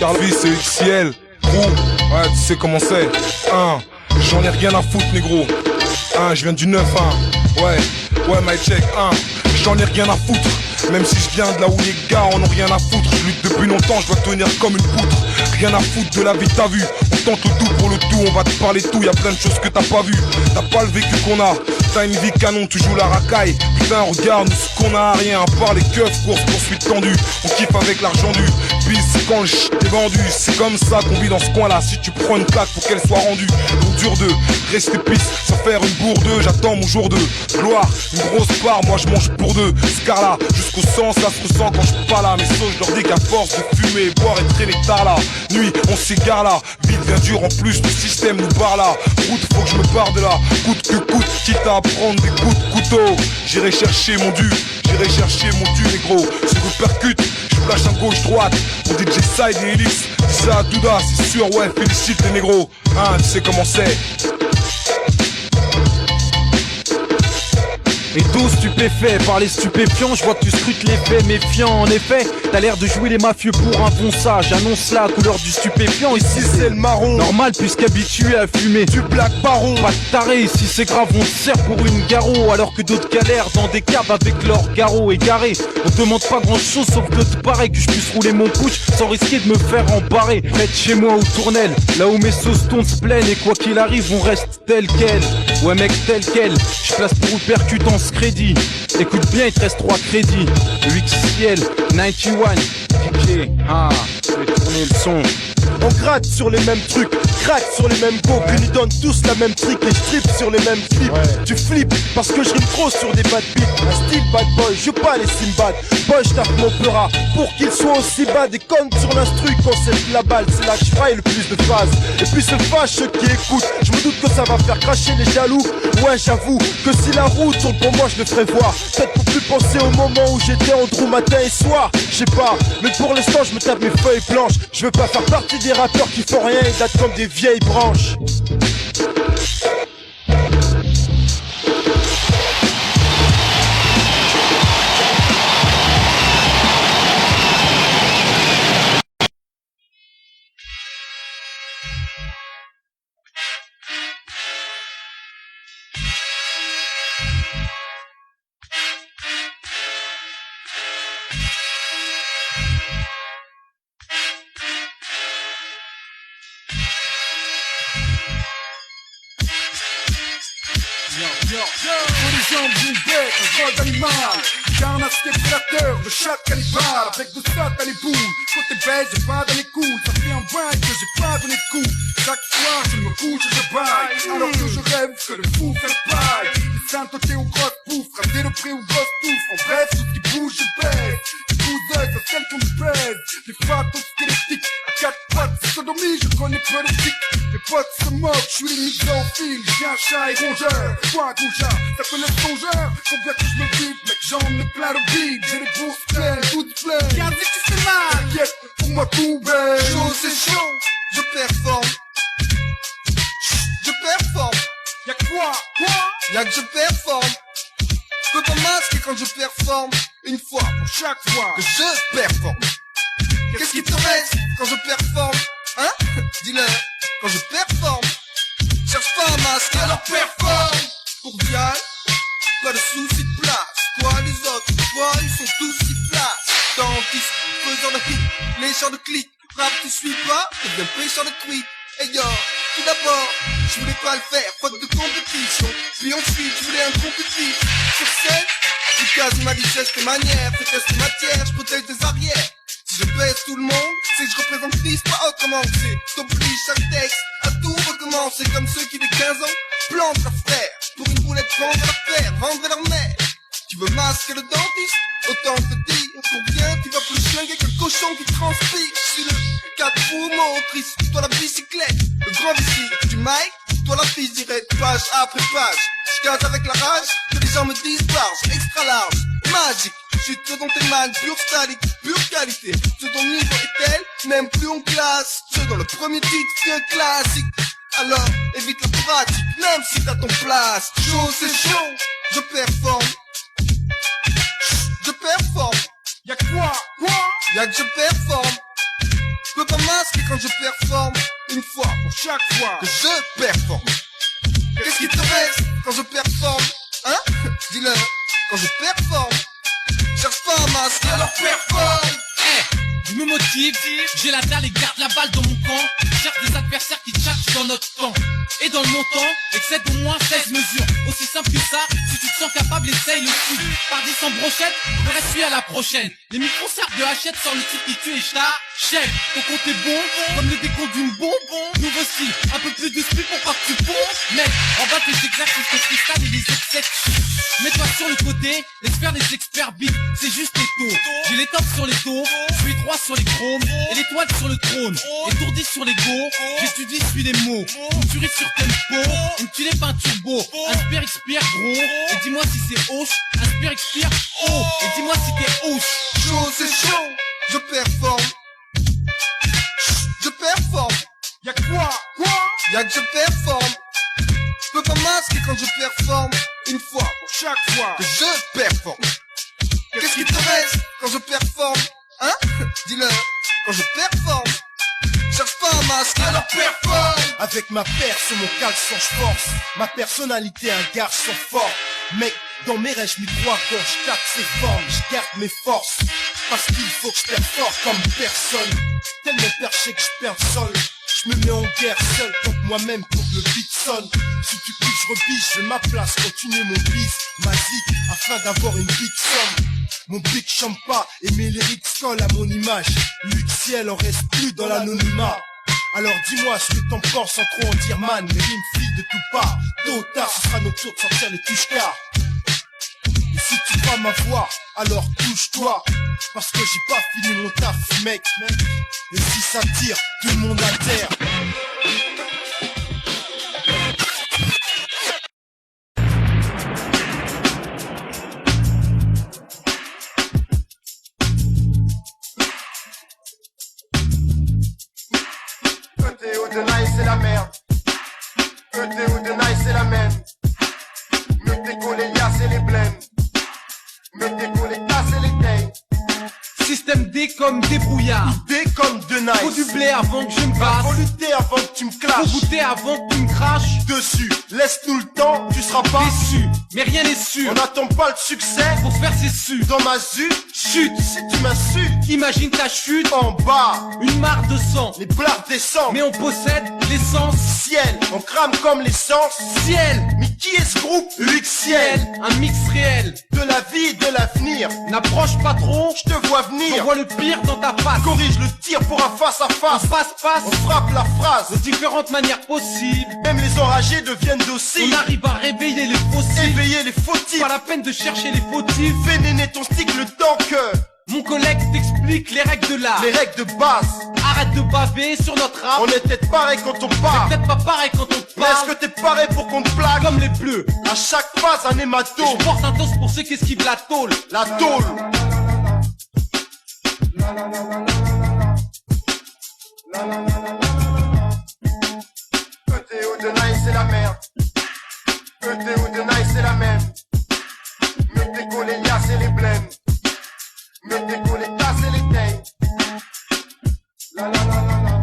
car la vie c'est XL. Ouais, tu sais comment c'est. J'en ai rien à foutre, négro. Je viens du 9, ouais, my check, j'en ai rien à foutre. Même si je viens de là où les gars en ont rien à foutre. Je lutte depuis longtemps, je dois tenir comme une poutre. Rien à foutre de la vie que t'as vue. On tente le tout pour le tout, on va te parler de tout. Y'a plein de choses que t'as pas vues. T'as pas le vécu qu'on a. T'as une vie canon, tu joues la racaille. Putain, regarde nous ce qu'on a à rien. À part les keufs, courses, poursuites tendues. On kiffe avec l'argent du bis quand le shit est vendu. C'est comme ça qu'on vit dans ce coin là. Si tu prends une claque, faut qu'elle soit rendue. Donc dur de rester pisse sans faire une bourde. J'attends mon jour de gloire. Une grosse part, moi je mange pour deux. Scarla, jusqu'au sang, ça se ressent quand je suis pas là. Mes sauces, je leur dis qu'à force de fumer, boire et traîner tard là. Nuit, on s'égare là. Vite bien dur en plus, le système nous barre là. Route, faut que je me barre de là. Coûte que coûte, quitte à prendre des coups de couteau. J'irai chercher mon dû, négro. Si je percute, je flash à gauche-droite. Pour DJ Side et Elix, dis ça à Douda, c'est sûr, ouais, félicite les négros. Tu sais comment c'est. Et dos stupéfait par les stupéfiants, je vois que tu scrutes les faits méfiants. En effet, t'as l'air de jouer les mafieux pour un bon sage. Annonce la couleur du stupéfiant, ici c'est le marron. Normal puisqu'habitué à fumer du black baron. Pas de taré, ici c'est grave, on te sert pour une garrot. Alors que d'autres galèrent dans des caves avec leurs garrots égarés. On demande pas grand chose sauf de te parer, que je puisse rouler mon couche sans risquer de me faire embarrer. Prête chez moi au Tournelle, là où mes sauces tournent se plaignent. Et quoi qu'il arrive on reste tel quel. Ouais mec tel quel, je place pour le percutant crédit. Écoute bien, il te reste 3 crédits. Le XCL 91 DJ, je vais tourner le son. On gratte sur les mêmes trucs, craque sur les mêmes go, puis nous donne tous la même trick et strip sur les mêmes flips. Tu flippes parce que je rime trop sur des bad beats. Un style bad boy, je pas les Simbad. Boy, je tape mon peurat pour qu'il soit aussi bad. Et compte sur l'instru quand c'est la balle, c'est là que je faille le plus de phases. Et puis se fâche ceux qui écoutent, je me doute que ça va faire cracher les jaloux. Ouais, j'avoue que si la route tourne pour moi, je le ferai voir. Peut-être pour plus penser au moment où j'étais en trou matin et soir. Je sais pas, mais pour l'instant je me tape mes feuilles blanches. Je veux pas faire partie des rappeurs qui font rien et datent comme des vieilles branches. Sur les jambes d'une bête, un vol d'animal. Carnasse qui est prédateur, le chat cannibale. Avec de ça t'as les boules. Côté bête, j'ai pas dans les couilles. Ça fait un brin que j'ai pas donné de coups. Chaque soir je me couche et je baille. Alors que je rêve que le fou fait le paille. Les saintetés aux grosses bouffes, rater le prix aux grosses touffes. En bref, tout ce qui bouge je baisse. Les bouseuses, c'est celles qu'on me baise. Les fatos squelettiques, à 4 pattes, sodomie, je connais peu les tics. Les potes se moquent, je suis limite en fil. J'ai un chat et rongeur, quoi Gonja, ça connaît le songeur. Faut bien que je me vide, mec, j'en ai plein de vide. J'ai les bourses pleines, toutes pleines. Regarde si tu fais mal, t'inquiète, pour moi tout bête. Chaud c'est chaud, je performe. Je performe. Y'a quoi? Y'a que je performe. Je peux pas masquer quand je performe. Une fois pour chaque fois que je performe. Qu'est-ce qui te reste quand je performe? Hein? Dis-le, quand je performe. Cherche pas à masquer, alors performe. Pour Dial, pas de soucis de place. Quoi les autres, quoi ils sont tous si places. Dentiste, faiseur de hit, lécheur de clics. Rap tu suis pas, deviens pêcheur de tweets. Hey yo, tout d'abord, je voulais pas le faire, faute de compétition. Puis ensuite, je voulais un compétitif. Sur scène, je casse ma richesse et manière. Fais tester matière, je protège des arrières. Si je baisse tout le monde, c'est que je représente Nice, pas autrement. C'est t'oblige chaque texte à tout recommencer. Comme ceux qui, dès 15 ans, plantent leur frère. Pour une boulette, vendre leur père, vendre leur mère. Tu veux masquer le dentiste? Autant te dire, pour bien, tu vas plus schlinguer que le cochon qui transpire. Je suis le 4 roues motrice, toi la bicyclette. Le grand vici du mic, toi la fille direct, page après page. Je casse avec la rage, que les gens me disent large, extra large, magique. Je suis ce dont t'émanes, pure statique, pure qualité. Ce dont le niveau est tel, même plus en classe. Ce dont le premier titre fait un classique. Alors, évite la pratique, même si t'as ton place. Chaud c'est chaud, je performe. Je performe. Y'a quoi? Y'a que je performe. Je peux pas quand je performe? Une fois pour chaque fois que je performe. Qu'est-ce qui te reste quand je performe? Hein? Dis-le, quand je performe. Cherche pas un masque, alors performe. Je me motive, j'ai la dalle et garde la balle dans mon camp. Cherche des adversaires qui tchatchent dans notre camp. Et dans le montant, excède au moins 16 mesures. Aussi simple que ça, si tu te sens capable, essaye le coup. Par 10 en brochette, le reste suit à la prochaine. Les micro-cercles de Hachette sans le type qui tue et chef. Ton compte est bon, comme le décompte d'une bombe. Nouveau style, un peu plus de speed pour pas que tu bombes. Mec, en bas tes exercices de freestyle et les excès. Mets-toi sur le côté, laisse faire les experts beats. C'est juste les taux. J'ai les tops sur les taux, je suis 3 sur les chromes et l'étoile sur le trône. Étourdi sur les go, j'étudie, suis les mots. Une tuerie sur tempo, une tuerie pas un turbo. Inspire, expire, gros, et dis-moi si c'est hoche. Inspire, expire, oh, et dis-moi si t'es hoche. Chaud, c'est chaud, je performe. Je performe. Y'a quoi? Y'a que je performe. Je peux pas masquer quand je performe. Une fois pour chaque fois que je performe. Qu'est-ce qui te reste quand je performe? Hein? Dis-le, quand je performe. Cherche pas un masque, alors performe. Avec ma perce, mon caleçon, je force. Ma personnalité, un garçon fort. Mec, dans mes rêves, je m'y crois quand je capte ses formes. Je garde mes forces, parce qu'il faut que je perfore comme personne. Tellement perché que je perds le sol. Je me mets en guerre seul contre moi-même pour que le beat sonne. Si tu piques, je rebiche, je ma place, continue mon bis, ma zik, afin d'avoir une big somme. Mon big chante pas et mes lyrics collent à mon image. Luxiel en reste plus dans l'anonymat. Alors dis-moi ce que t'en penses sans trop en dire man. Les rimes filent de tout part. Tôt ou tard ce sera notre tour de sortir les touches-car. Et si tu vas m'avoir, alors touche-toi. Parce que j'ai pas fini mon taf mec. Et si ça tire, tout le monde à terre. ETO de Nice c'est la merde. ETO de Nice c'est la même. Mettez les liasses et les blêmes. Mettez les tasses et les tailles. Système D comme débrouillard. D comme de Nice. Faut du blé avant que je me casse. Faut lutter avant que tu me Faut clashes. goûter avant que tu me craches. Dessus, laisse-nous le temps, tu seras pas Déçu, mais rien n'est sûr. On n'attend pas le succès. Pour se faire ses su. Dans ma zut, Chute, si tu m'insultes, imagine ta chute. en bas, Une mare de sang. les blagues descendent. Mais on possède l'essence. Ciel, on crame comme l'essence. Ciel, Mais qui est ce groupe? ciel, Luxiel, un mix réel. de la vie et de l'avenir. N'approche pas trop, Je te vois venir. j'envoie le pire dans ta face. Corrige le tir pour un face à face. Passe, On frappe la phrase. de différentes manières possibles. Même les enragés deviennent dociles. On arrive à réveiller les fossiles. Éveiller les fautifs. Pas la peine de chercher les fautifs. Vénéner ton stick le temps que Mon collègue t'explique les règles de l'art. les règles de base. Arrête de baver sur notre rap. On est peut-être pareil quand on C'est part. peut-être pas pareil quand on Mais est-ce parle. que t'es pareil pour qu'on te plaque? Comme les bleus. À chaque phase un hématome. Je porte un toast pour ceux qui esquivent la tôle. La tôle. ETO de Nice c'est la merde. ETO de Nice c'est la même. Mettez les liasses et les blêmes. Mettez les tasses et les tailles. La la la la la.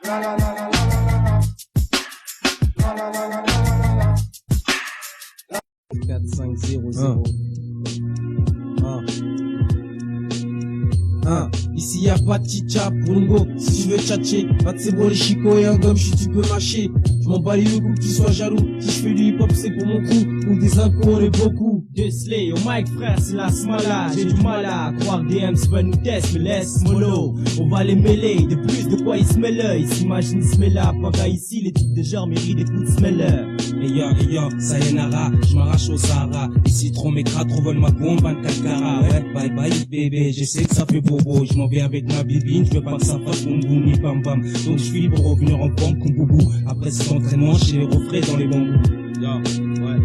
La la la la la la. La la la la la la. 4, 5, 0, 0. Ici y'a pas de chicha pour Lungo. Si tu veux tchatcher, pas de c'est les chicots et un gomme, tu peux mâcher. Je m'en bats les coups que tu sois jaloux. Si je fais du hip hop, c'est pour mon crew. Pour des incos, on est beaucoup. Desley, au mic, frère, c'est la smala. J'ai du mal à croire que DM c'est pas une test, mais laisse mollo. On va les mêler, de plus de quoi ils se mêlent. Ils s'imaginent se mêler à Paga ici. Les types de genre méritent des coups de smeller. Ayant, sayonara, je m'arrache au Sahara. Ici trop m'écrase, trop vole ma bombe, 24 carats. Ouais, bye bye bébé, je sais que ça fait bobo. Je m'en vais avec ma bibine, je veux pas que ça fasse boum boum ni pam pam. Donc je suis libre pour revenir en forme comme boubou. Après cet entraînement, j'ai les refrains dans les bambous. Ouais.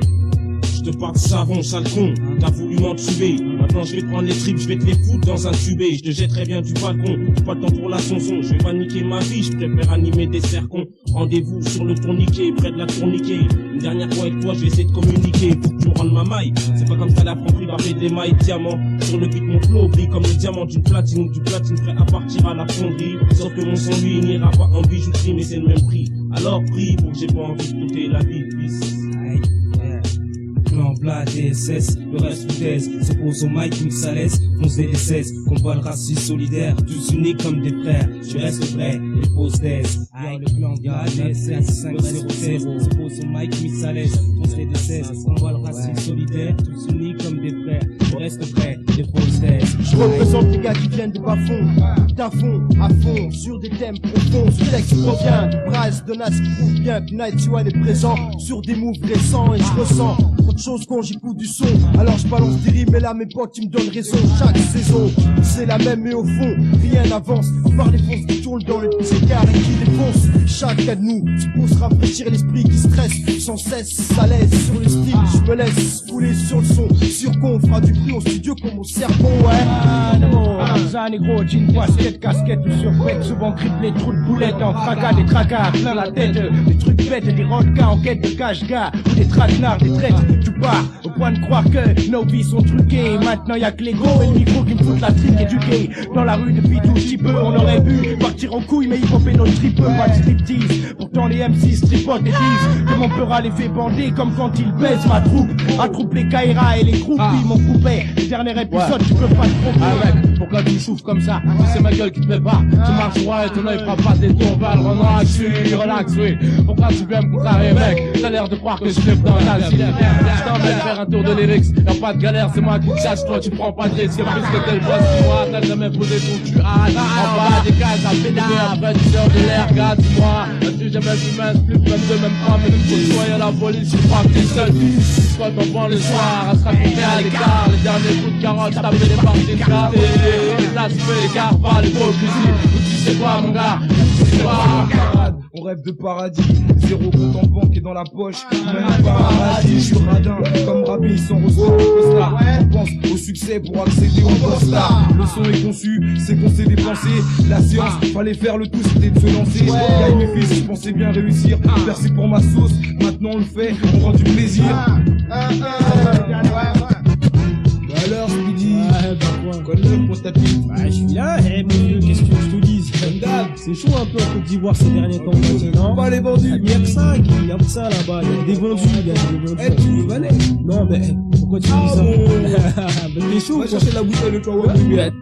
Je te te parle de savon, sale con. T'as voulu m'entuber, maintenant je vais te prendre les tripes, je vais te les foutre dans un tubé. Je te jetterai bien du balcon, pas le temps pour la chanson. Je vais pas niquer ma vie, je préfère animer des cercons. Rendez-vous sur le tourniquet, près de la tourniquet. Une dernière fois avec toi, je vais essayer de communiquer. Faut que tu me rendes ma maille. C'est pas comme ça la franc-prix graver des mailles diamants. Sur le beat, mon flow brille comme le diamant d'une platine. Du platine prêt à partir à la fonderie. Sauf que mon sang lui n'ira pas en bijouterie, mais c'est le même prix. Alors prie pour que j'ai pas envie de coûter la vie, peace. Plan plat, DSS, le reste foutaise, se pose au mic, mix à l'aise, fonce des 16, combat le racisme solidaire, tous unis comme des frères, je reste vrai, les fausses thèses. Le plan plat, DSS, 5016, se pose au mic, mix à l'aise, fonce des 16, combat le racisme solidaire, tous unis comme des frères, je reste vrai, les fausses thèses. Je représente les gars qui viennent de bas fond, d'un fond à fond, sur des thèmes profonds. Ce texte provient de Bryce de Nas qui prouve bien que Night One est présent sur des moves récents et je ressens trop de choses quand j'écoute du son. Alors je balance des rimes et là mes potes ils me donnent raison. Chaque saison c'est la même mais au fond rien n'avance à part les fonces qui tournent dans le petit car et qui défoncent. Chacun de nous suppose rafraîchir l'esprit qui stresse sans cesse à l'aise sur le style. Je me laisse fouler sur le son, sur qu'on fera du bruit au studio comme au cerveau. Ouais un négro, jean, basket, casquette ou survêt, souvent criblé, trou de boulettes en fracas, des tracas, plein la tête, des trucs bêtes, des rodkas en quête de cache-gars, ou des traquenards, des traites, tu pars au point de croire que nos vies sont truquées, maintenant y'a que les gros et le micro qui me foutent la trique éduquée, dans la rue depuis tout petit peu, on aurait pu partir en couille, mais ils pompaient notre tripeux, pas de striptease, pourtant les MC stripotent et disent que mon peur les fait bander comme quand ils baissent ma troupe, attroupent les Kaira et les groupies, m'ont coupé, le dernier épisode, tu peux pas te tromper. Pourquoi tu souffles comme ça? C'est ma gueule qui te prépare. Tu marches droit et ton œil fera pas des tours vers le relax, relax, oui. Pourquoi tu viens me contrarier, mec? T'as l'air de croire que je flippe dans ta vie. Je t'emmène faire un tour de lyrics. Y'a pas de galère, c'est moi qui te cherche, toi tu prends pas de risque. Puisque t'es le boss, dis-moi, t'as jamais posé ton cul à en bas des cases à pédale. Après tu sors de l'air, regarde-moi. As-tu jamais vu mince, plus même de même pas, mais tu te sois à la police, je crois que t'es seul. Soit t'en prends le soir, à se raconter à l'écart. Les derniers coups de carotte, taper les parties de carte. Là tu fais l'écart par l'hypocrisie. Tu sais quoi mon gars, tu sais quoi. On rêve de paradis, zéro compte en banque et dans la poche, même pas paradis. Je suis radin, comme Rabbi sans recevoir le costard. On pense au succès pour accéder au post-star. Le son est conçu, c'est qu'on s'est dépensé. La séance, fallait faire le tout, c'était de se lancer. Gagne mes fils, je pensais bien réussir. Percer pour ma sauce, maintenant on le fait, on rend du plaisir. Alors, Speedy, connais pour ta piste. Bah, je suis là, mon vieux, qu'est-ce que je te dis? C'est chaud un peu en Côte d'Ivoire ces derniers temps, non? Pas les vendus. Il y a que ça, là-bas, il y a des vendus, Eh, tu nous valais? Non, mais, pourquoi tu dis ça? Bah, t'es chaud, on va quoi. chercher la bouteille de toi, ouais.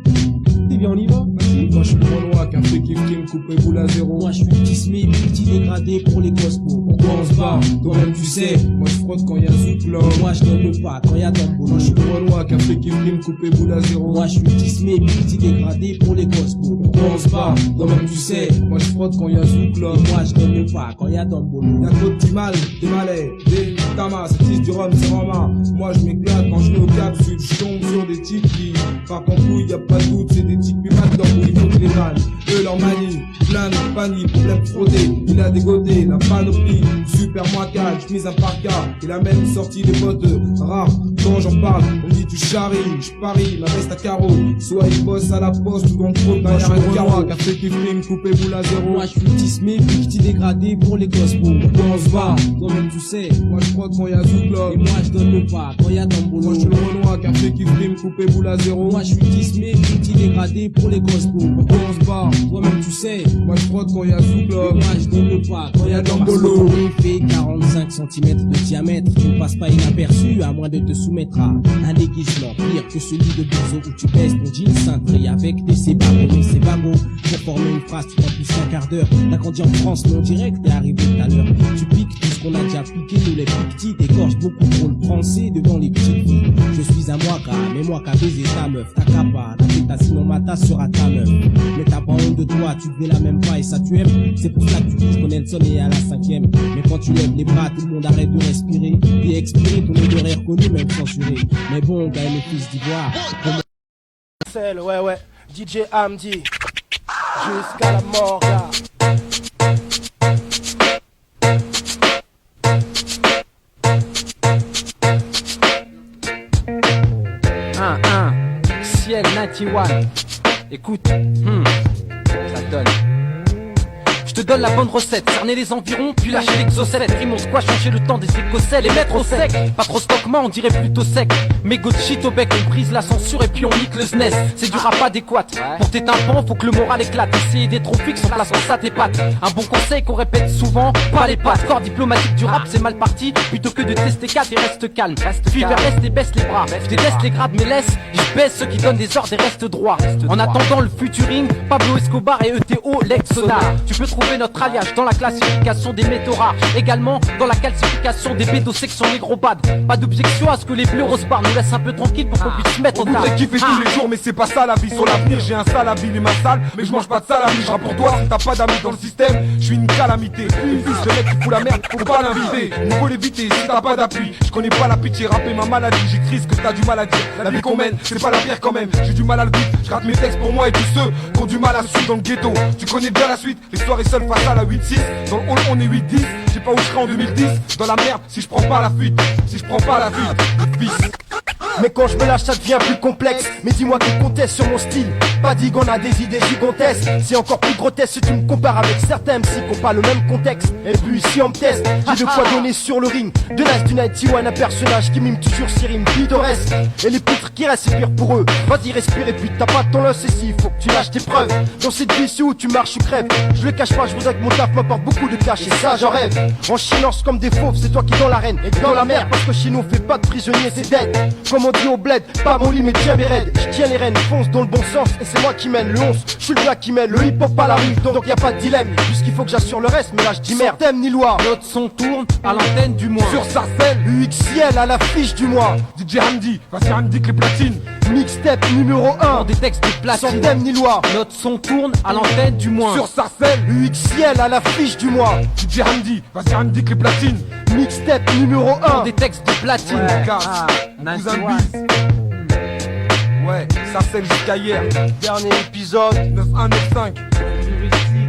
Eh bien, on y va. Moi, je suis trop noir, café qui me coupe boule à zéro. Moi, je suis tismé, petit dégradé pour les gospos. Pourquoi on se bat? Toi-même, tu sais. Moi, je frotte quand y'a souple. Moi, je donne le pas quand y'a Dambo. Moi, je suis trop noir, café qui me coupe boule à zéro. Moi, je suis tismé, petit dégradé pour les gospos. Pourquoi on se bat? Toi-même, tu sais. Moi, je frotte quand y'a souple. Moi, je donne le pas quand y'a Dambo. Y'a trop de petits mal, des malais, des tamas, c'est du rhum, c'est rama. Moi, je m'éclate quand je mets au capsule. Je tombe sur des types qui partent en couille, y'a pas de doute, c'est des types qui battent dans il faut que les vannes, eux leur manie, plein de panier, problème frotté, il a dégodé, la panoplie, super moicade, j'mise un parka, il a même sorti des bottes rares, quand j'en parle, on me dit tu charries, je parie, ma veste à carreaux, soit il bosse à la poste ou dans le trône, derrière un carreau, café qui frime, coupé boule à zéro. Moi je suis tismé, petit dégradé pour les gospos. Pourquoi on se bat? Toi-même tu sais. Moi je crois quand y'a Zoukla. Et moi je donne le pas quand y'a Dambo. Moi je suis le Renoir, café qui frime, coupé boule à zéro. Moi je suis tismé, petit dégradé pour les gospos. Pourquoi on se bat? Toi-même tu sais. Moi je crois quand y'a Zoukla. Et moi je donne le pas quand y'a Dambo. Il fait 45 cm de diamètre. Tu ne passes pas inaperçu à moins de te soumettre à un déguisement pire que celui de Bozo où tu baisses ton jean cintré avec des cébagos et cébagos. Pour former une phrase, tu prends plus qu'un quart d'heure. T'as grandi en France, mon direct est arrivé tout à l'heure. Tu piques tout ce qu'on a déjà piqué, nous les petits t'égorges beaucoup trop le français devant les petites filles. Je suis un moika, mais moi qu'a baisé ta meuf, ta capa, ta tête, ta sinon ma tasse sera ta meuf. Mais t'as pas honte de toi, tu devais la même pas et ça tu aimes. C'est pour ça que tu dis, je connais le son et à la 5e. Mais quand tu lèves les bras, tout le monde arrête de respirer. T'es expiré, ton odeur est reconnue, même censuré. Mais bon, gars, le fils d'Ivoire. Ouais, DJ Amdi. Jusqu'à la mort, gars. 91. Écoute, ça donne. Je te donne la bonne recette, cerner les environs, puis lâcher l'exocète. Rime, on squash, changer le temps des écossais, les mettre au sec. Pas trop stockement, on dirait plutôt sec. Mégot de shit au bec, on brise la censure et puis on nique le SNES. C'est du rap adéquat. Pour tes tympans, faut que le moral éclate. Essayer d'être trop fixe, on place en ça tes pattes. Un bon conseil qu'on répète souvent, pas les pattes. Corps diplomatique du rap, c'est mal parti. Plutôt que de tester 4 et reste calme. Puis vers l'est et baisse les bras. Je déteste les grades, mais laisse, je baisse ceux qui donnent des ordres et restent droits. En attendant le futuring, Pablo Escobar et ETO, Lex Sonar. Tu peux trouver notre alliage dans la classification des métaux rares, également dans la calcification des bédosections négro-bad. Pas d'objection à ce que les bleus rose nous laissent un peu tranquille pour qu'on puisse mettre au tas. On voudrait kiffer tous les jours, mais c'est pas ça la vie. Sur l'avenir, j'ai un sale habit et ma salle, mais je mange pas de salami. Je rappe pour toi, si t'as pas d'amis dans le système, je suis une calamité. Une fils de mec qui fout la merde, faut pas l'inviter. Il faut l'éviter si t'as pas d'appui. Je connais pas la pitié, rapper ma maladie. J'écris ce que t'as du mal à dire. La vie qu'on mène, c'est pas la pierre quand même. J'ai du mal à le vivre, je rate mes textes pour moi et tous ceux qui ont du mal à suivre dans le ghetto. Tu connais bien la suite, les soirées seules face à la 8-6. Dans le hall on est 8-10, je sais pas où je serai en 2010. Dans la merde si je prends pas la fuite, si je prends pas la fuite, le fils. Mais quand je me lâche ça devient plus complexe. Mais dis-moi qui conteste sur mon style. Pas dit qu'on a des idées gigantesques. C'est encore plus grotesque si tu me compares avec certains MC qui ont pas le même contexte. Et puis si on me teste, j'ai de quoi donner sur le ring. De Nice du 91, un personnage qui mime toujours ses rimes pittoresques. Et les poutres qui restent c'est pire pour eux. Vas-y respire et puis t'as pas ton os. Et si faut que tu lâches tes preuves. Dans cette vie si où tu marches ou crèves. Je le cache pas, je voudrais que mon taf m'apporte beaucoup de cash. Et ça j'en rêve. En chinois comme des fauves, c'est toi qui dans l'arène et dans la mer. Parce que chez nous on fait pas de prisonniers, c'est dead. Comme on dit au bled, pas mon lit mais tiens mes raids. Je tiens les rênes, fonce dans le bon sens. Et c'est moi qui mène le 11, je suis le gars qui mène le hip hop à la rue. Donc y a pas de dilemme, puisqu'il faut que j'assure le reste. Mais là je dis merde, thème ni loi. Notre son tourne à l'antenne du mois. Sur Sarcelles, UXL à l'affiche du mois. DJ Hamdi, vas-y Hamdi que les platines. Mixtape numéro 1 pour des textes de platine. Sans thème ni loi. Notre son tourne à l'antenne du mois. Sur Sarcelles, UXL à l'affiche du mois. DJ Hamdi, vas-y Hamdi que les platines. Mixtape numéro 1 pour des textes de platine. Ouais, ouais, Sarcelles jusqu'à hier. Dernier épisode 9195.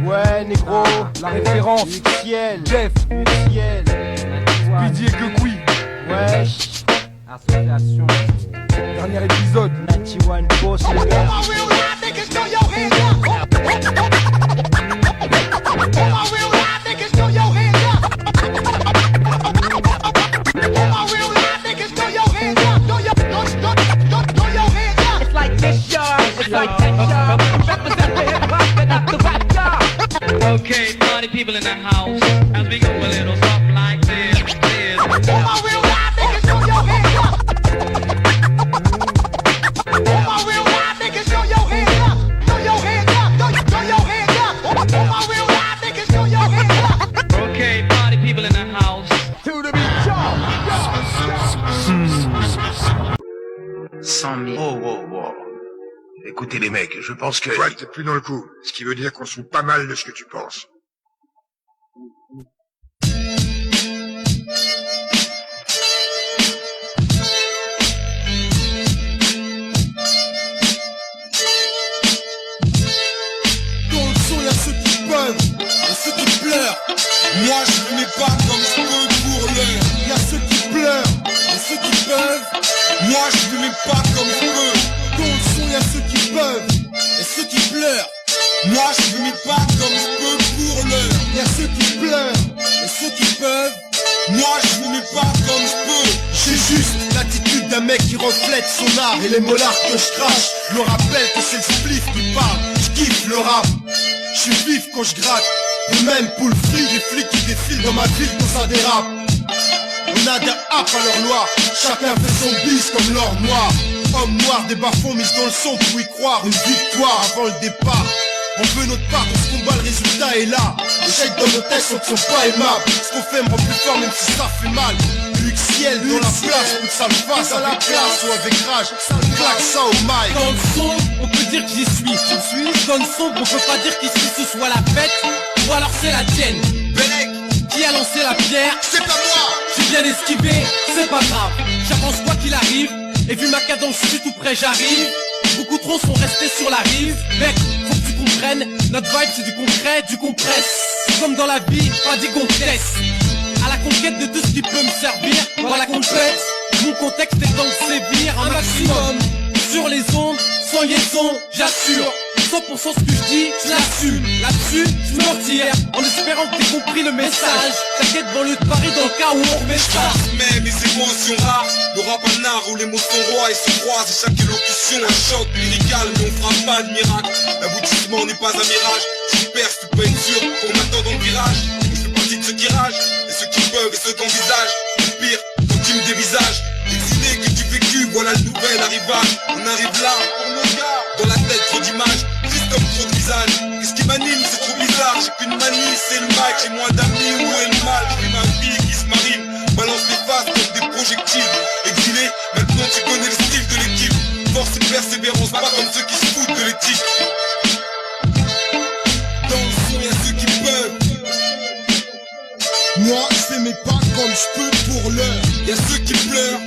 Ouais, négro. La référence UXL. Jeff UXL. Speedy et Gekui. Wesh. Association. Dernier épisode 91 Boss les gars. Okay, party people in the house, as we go a little something like this. Okay, party people in the house. To the beat, y'all. 100 000. Oh. Écoutez les mecs, je pense que... Toi, t'es plus dans le coup. Ce qui veut dire qu'on se fout pas mal de ce que tu penses. Dans le son, y'a ceux qui peuvent et ceux qui pleurent. Moi, je mets pas comme je peux pour l'heure. Y'a ceux qui pleurent et ceux qui peuvent. Moi, je mets pas comme je peux. Dans le son, y'a ceux qui peuvent et ceux qui pleurent. Moi, je mets pas comme je peux pour l'heure. Y'a ceux qui pleurent et ceux qui peuvent. Moi, je mets pas comme je peux. J'ai juste l'attitude d'un mec qui reflète son art. Et les molars que je crache me rappellent que c'est le spliff qui parle. Je kiffe le rap, je suis vif quand je gratte. Et même pour le free, des flics qui défilent dans ma ville quand ça dérape. On a des apps à leur loi, chacun fait son bis comme l'or noir. Homme noir, des bas-fonds mis dans le son pour y croire. Une victoire avant le départ. On veut notre part dans ce combat, le résultat est là. Les chèques dans nos textes ne sont pas aimables. Ce qu'on fait me rend plus fort même si ça fait mal. UXL dans la place, pour que ça me fasse avec classe ou avec rage. Ça me claque ça au mail. Dans le son, on peut dire que j'y suis. Tu me suis? Dans le son, on peut pas dire qu'ici ce soit la fête. Ou alors c'est la tienne. Belek, qui a lancé la pierre? C'est pas moi. J'ai bien esquivé, c'est pas grave. J'avance quoi qu'il arrive. Et vu ma cadence, je suis tout près, j'arrive. Beaucoup trop sont restés sur la rive. Mec, faut que tu comprennes, notre vibe c'est du concret, du compresse. Comme dans la vie, pas des gonzesses. À la conquête de tout ce qui peut me servir. Dans la compète, mon contexte est dans le sévir un maximum. Sur les ondes, sans liaison, j'assure 100% ce que je dis, je l'assume. Là-dessus, je me retire en espérant que t'aies compris le message. T'inquiète devant le de Paris dans le cas où on remet ça. Mais mes émotions rares, le rap un art où les mots sont rois et se croisent. Et chaque élocution un choc lyrical, mais on fera pas de miracle. L'aboutissement n'est pas un mirage. Si je perce, tu peux être sûr qu'on m'attend dans le virage. Je fais partie de ceux qui ragent, et ceux qui peuvent et ceux qui envisagent. Le pire, quand tu me dévisages. Exilé que du vécu, voilà le nouvel arrivage. On arrive là, pour nos gars. Dans la tête, trop d'images. Comme trop de visage, et ce qui m'anime c'est trop bizarre. J'ai qu'une manie, c'est le mic. J'ai moins d'amis, où est le mal? J'ai ma vie qui se marine, balance les faces comme des projectiles. Exilé, maintenant tu connais le style de l'équipe. Force et persévérance, pas comme ceux qui se foutent de l'éthique. Dans le son y'a ceux qui peuvent. Moi je fais mes pas comme je peux pour l'heure. Y'a ceux qui pleurent.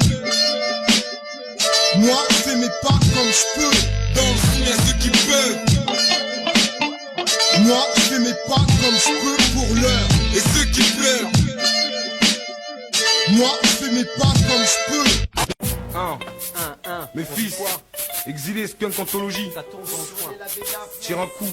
Moi je fais mes pas comme je peux. Dans le son y'a ceux qui peuvent. Moi je fais mes pas comme je peux pour l'heure. Et ceux qui pleurent. Moi je fais mes pas comme je peux. Mes fils, exilé skunk anthologie. Tire un coup.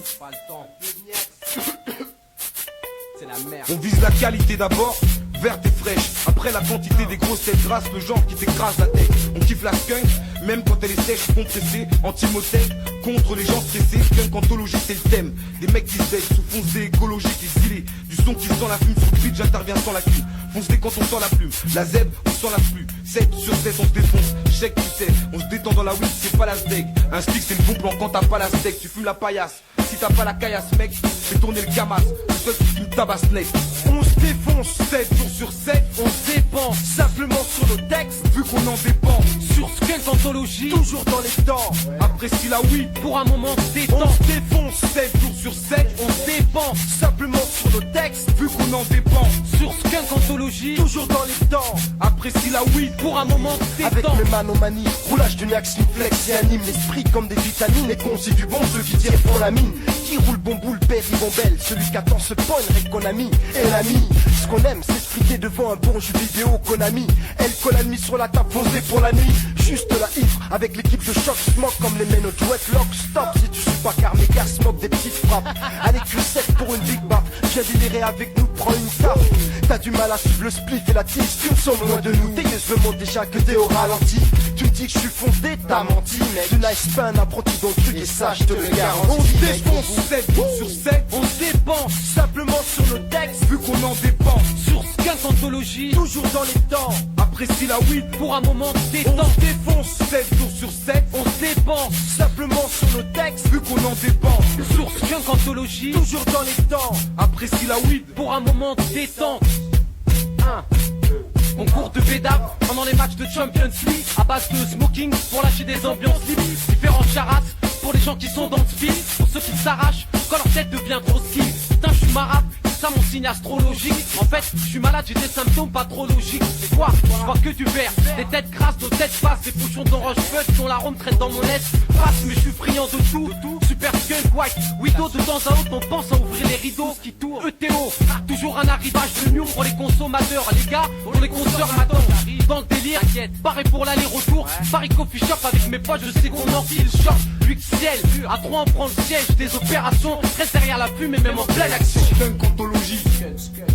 On vise la qualité d'abord, verte et fraîche. Après la quantité des grosses têtes grasses, le genre qui t'écrase la tête. On kiffe la skunk, même quand elle est sèche, compressée. Anti-motec, contre les gens stressés. Skunk anthologie c'est le thème. Des mecs qui se baissent sous foncé écologique exilé. Du son qui sent la fume sur le beat, j'interviens sans la clim. Foncé quand on sent la plume, la zeb, on sent la pluie. 7 sur 7 on se défonce, chèque tu sais. On se détend dans la weed, c'est pas la steak. Un stick c'est le bon plan quand t'as pas la steak. Tu fumes la paillasse, si t'as pas la caillasse mec, fais tourner le camas. Le seul qui me tabasse net. On se défonce 7 jours sur 7, on se dépend simplement sur nos textes, vu qu'on en dépend. Sur Skunk Anthologie, toujours dans les temps. Apprécie la weed pour un moment détente. On se défonce 7 jours sur 7, on se dépend simplement sur nos textes, vu qu'on en dépend. Sur Skunk Anthologie, toujours dans les temps. Apprécie la weed pour un moment détente. Avec mes manomanies, roulage de Niax Simplex et anime l'esprit comme des vitamines. Et qu'on du bon, ceux qui tirent pour la mine. Qui roule bon boule, père, bombelle. Celui qui attend ce point, une Konami et l'ami. Ce qu'on aime, c'est se friquer devant un bon jeu vidéo Konami. Elle colle la nuit sur la table, posée pour la nuit. Juste la ivre, avec l'équipe de choc, smoke comme les men au duet lock. Stop si tu suis pas car mes gars smoke des petites frappes. Allez, Q7 pour une big bap. Viens délirer avec nous, prends une taf. T'as du mal à suivre le spliff et la tisse, tu me sens loin de nous. Tes yeux me montrent déjà que t'es au ralenti. Tu me dis que je suis fondé, t'as menti. Mais du nice pain, apprenti dans le truc et ça, je te le garantis. On se défonce 7 jours sur 7, on se dépend simplement sur nos textes, vu qu'on en dépend. Sur Skunk Anthologie, toujours dans les temps. Apprécie la weed pour un moment détente. On se défonce 7 jours sur 7, on se dépend simplement sur nos textes, vu qu'on en dépend. Sur Skunk Anthologie, toujours dans les temps. Apprécie la weed pour un moment détente. Concours de bédard pendant les matchs de Champions League. À base de smoking pour lâcher des ambiances libres. Différentes charasses pour les gens qui sont dans le speed. Pour ceux qui s'arrachent quand leur tête devient trop ski. Putain je suis marape, c'est ça mon signe astrologique. En fait je suis malade, j'ai des symptômes pas trop logiques. C'est quoi? Je vois que du vert, des têtes grasses, nos têtes passent. Des pochons d'orange feuille dont l'arôme traîne dans mon espace. Mais je suis friand de tout, super skunk white Widow, de temps à autre on pense à ouvrir les rideaux qui tournent. ETO, toujours un arrivage de mieux pour les consommateurs. Les gars, pour les consoeurs m'attendent dans le délire, pareil pour l'aller-retour. Paris Coffee Shop avec mes potes, je sais qu'on enfile le shop. Luxiel, à 3 on prend le siège des opérations. Reste derrière la plume et même en pleine action. Skunk Anthologie.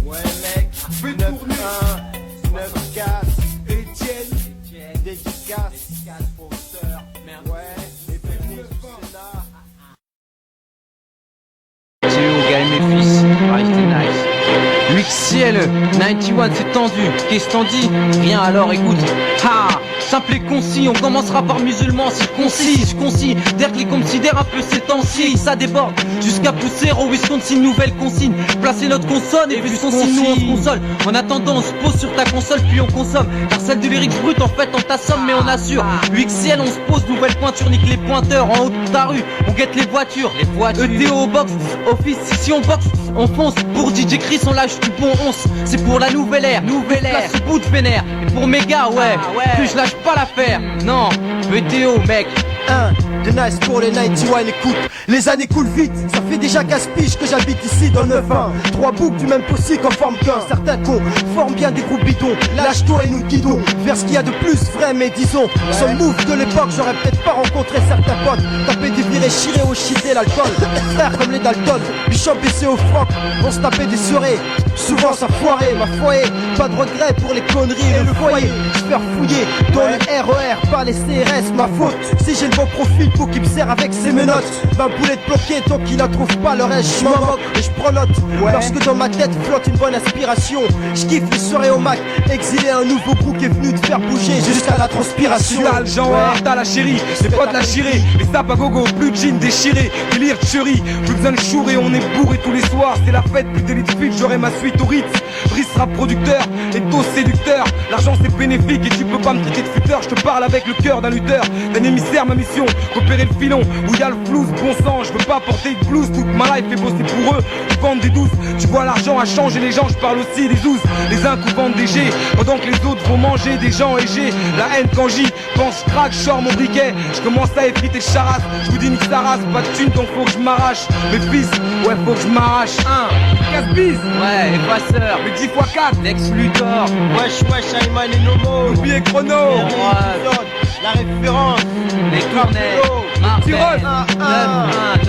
Ouais mec, fais tourner 9-4 Etienne, dédicace, poster, merde, ouais, et puis du Sénat. Théo, Gaël, mes fils, restez nice. Luxiel, 91, c'est tendu, qu'est-ce que t'en dis? Rien alors écoute. Ha! Simple et concis, on commencera par musulman, c'est concis, je considère que les considère un peu ces temps-ci, ça déborde jusqu'à pousser au Wisconsin, nouvelle consigne, placer notre consonne et puis son signe, nous on se console. En attendant on se pose sur ta console puis on consomme, car celle de lyrics brut en fait on t'assomme mais on assure. UXL on se pose, nouvelle pointure, nique les pointeurs, en haut de ta rue, on guette les voitures. ETO au box, office, si on boxe, on fonce, pour DJ Chris on lâche du bon once, c'est pour la nouvelle ère, place ce bout de vénère, et pour mes gars ouais, que je lâche pas l'affaire, non, ETO mec. The nice pour les 91, écoute, les années coulent vite. Ça fait déjà 15 piges que j'habite ici dans le 9-1. 3 boucles du même possible en forme qu'un. Certains cons forment bien des groupes bidons. Lâche-toi et nous guidons vers ce qu'il y a de plus vrai, mais disons, sans move de l'époque, j'aurais peut-être pas rencontré certains potes. Taper des virées, chirer au shité l'alcool. Frères comme les Dalton, Bishop baissé au froc. On se tapait des soirées, souvent ça foirait. Ma foyer, pas de regret pour les conneries et le foyer. Se faire fouiller dans le RER, pas les CRS, ma faute. Si j'ai le bon profil pour qu'il me sert avec ses menottes. Ma boulette bloquée tant qu'il la trouve pas le reste. Je m'en moque et je prends note. Lorsque dans ma tête flotte une bonne inspiration, je kiffe les soirées au Mac. Exilé un nouveau goût qui est venu te faire bouger jusqu'à la transpiration. T'as le genre, t'as la chérie, c'est pas de la chirée. Les sapes à gogo, plus de jeans déchirés. Délire de chérie, plus besoin de chourer. On est bourré tous les soirs, c'est la fête, plus d'élite fit. J'aurai ma suite au Ritz. Brice sera producteur et tôt séducteur. L'argent c'est bénéfique et tu peux pas me quitter de futur. Je te parle avec le cœur d'un lutteur, d'un émissaire. Ma mission, repérer le filon où y a le flouze, bon sang. Je veux pas porter de blues, toute ma life est bosser pour eux. Ils vendent des douces, tu vois l'argent a changé les gens. Je parle aussi des ouzes, les uns qui vendent des G pendant que les autres vont manger des gens. Et j'ai la haine quand j'y pense, craque, je sors mon briquet. Je commence à effriter le charasse. Je vous dis nique sa race, pas de thune donc faut que je m'arrache. Mes fils, ouais faut que je m'arrache. 1, 15 bis, ouais, effaceur. Mais 10 x 4, Lex Luthor. Wesh, Ayman et Nomo. Oubliez Chrono. La référence. Les tournées. Marseille. 9-1.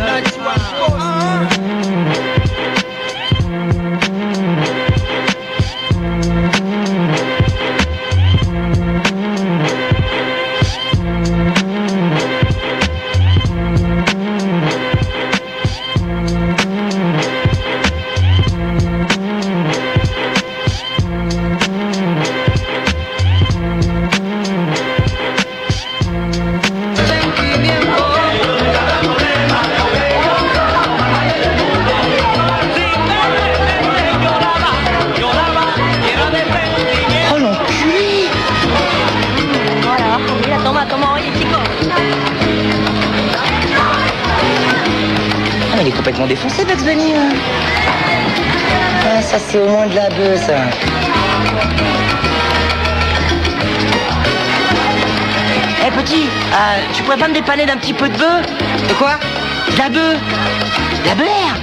Il est complètement défoncé, Bugs Bunny. Ah, ça, c'est au moins de la bœuf, ça. Eh, petit, tu pourrais pas me dépanner d'un petit peu de bœuf? De quoi? De la bœuf. De la beurre.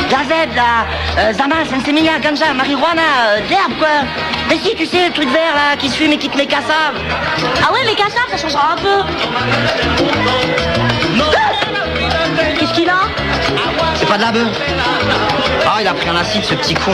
De la Z, la Zama, Sensemilia, Ganja, Marijuana, de l'herbe, quoi. Mais si, tu sais, le truc vert, là, qui se fume et qui te met cassave. Ah ouais, mais cassave, ça changera un peu. Qu'est-ce qu'il a? C'est pas de la bœuf. Ah, il a pris un acide, ce petit con.